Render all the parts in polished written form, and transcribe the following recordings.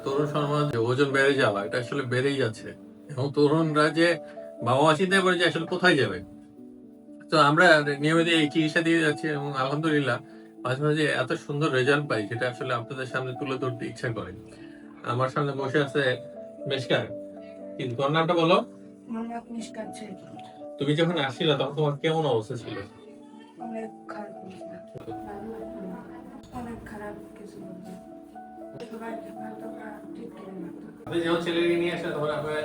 তরুণ সমাজে ওজন বেড়ে যাওয়া এটা আসলে বেড়েই যাচ্ছে, এবং তরুণরা যে বাবা মা চিন্তা করে যে আসলে কোথায় যাবে। তো আমরা নিয়মিত এই চিকিৎসা দিয়ে যাচ্ছি এবং আলহামদুলিল্লাহ মাঝে মাঝে এত সুন্দর রেজাল্ট পাই যেটা আসলে আপনাদের সামনে তুলে ধরতে ইচ্ছা করে। আমার সামনে বসে আছে মেশকার। কিন্তু তোর নামটা বলো। মোহাম্মদ মিশকাত ছিল। তুমি যখন আসছিলে তখন তোমার কেমন অবস্থা ছিল? অনেক খারাপ অবস্থা। অনেক খারাপ কিছু বলতো। সবাই হয়তো ঠিক করে না। আপনি যখন ছেলেকে নিয়ে আসলে তখন আপনার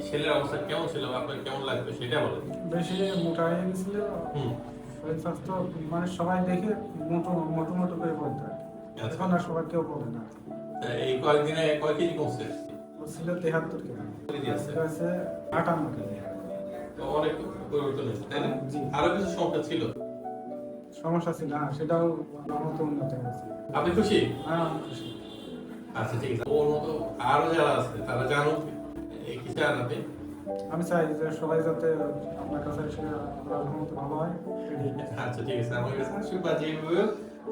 ছেলের অবস্থা কেমন ছিল বা আপনার কেমন লাগতো সেটা বলো। বেশি মোটা হয়ে গেছিল। শরীর স্বাস্থ্য মানে সবাই দেখে মোটো মোটো মোটো করে বলতে হয়। এখন আর সবাই কেউ বলে না। এই কয়েকদিনে কয় কেজি কমছে? ও ছিল 73 কেজি। কেজি আছে। আছে 58 কেজি। তো অনেক পরিবর্তন হয়েছে, তাই না? জি। আরো কিছু সমস্যা ছিল? সমস্যা ছিল না, সেটাও আমার মতো উন্নত হয়েছে। আপনি খুশি? হ্যাঁ, আমি খুশি। আচ্ছা ঠিক আছে। ওর মতো আরো যারা আছে তারা জানুক কি চান আপনি? আমি চাই যে সবাই যাতে আপনার কাছে এসে আপনার মতো ভালো হয়। আচ্ছা ঠিক আছে, আমার কাছে আসুক বা যেভাবে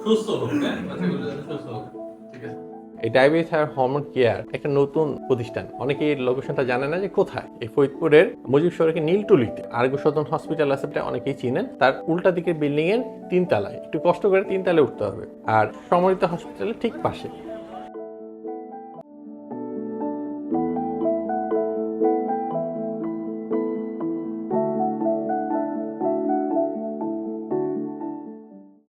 সুস্থ হোক, হ্যাঁ বাচ্চাগুলো যাতে সুস্থ হোক। ঠিক আছে। এই ডায়াবেটিস আর হরমোন কেয়ার একটা নতুন প্রতিষ্ঠান। অনেকেই এই লোকেশনটা জানে না যে কোথায়। এই ফরিদপুরের মুজিব সড়কের নীলটুলিতে আরোগ্য সদন হসপিটাল আছে, অনেকেই চিনেন। তার উল্টা দিকের বিল্ডিং এর 3 তলায়, একটু কষ্ট করে 3 তলায় উঠতে হবে। আর সমরিত হসপিটালের ঠিক পাশে।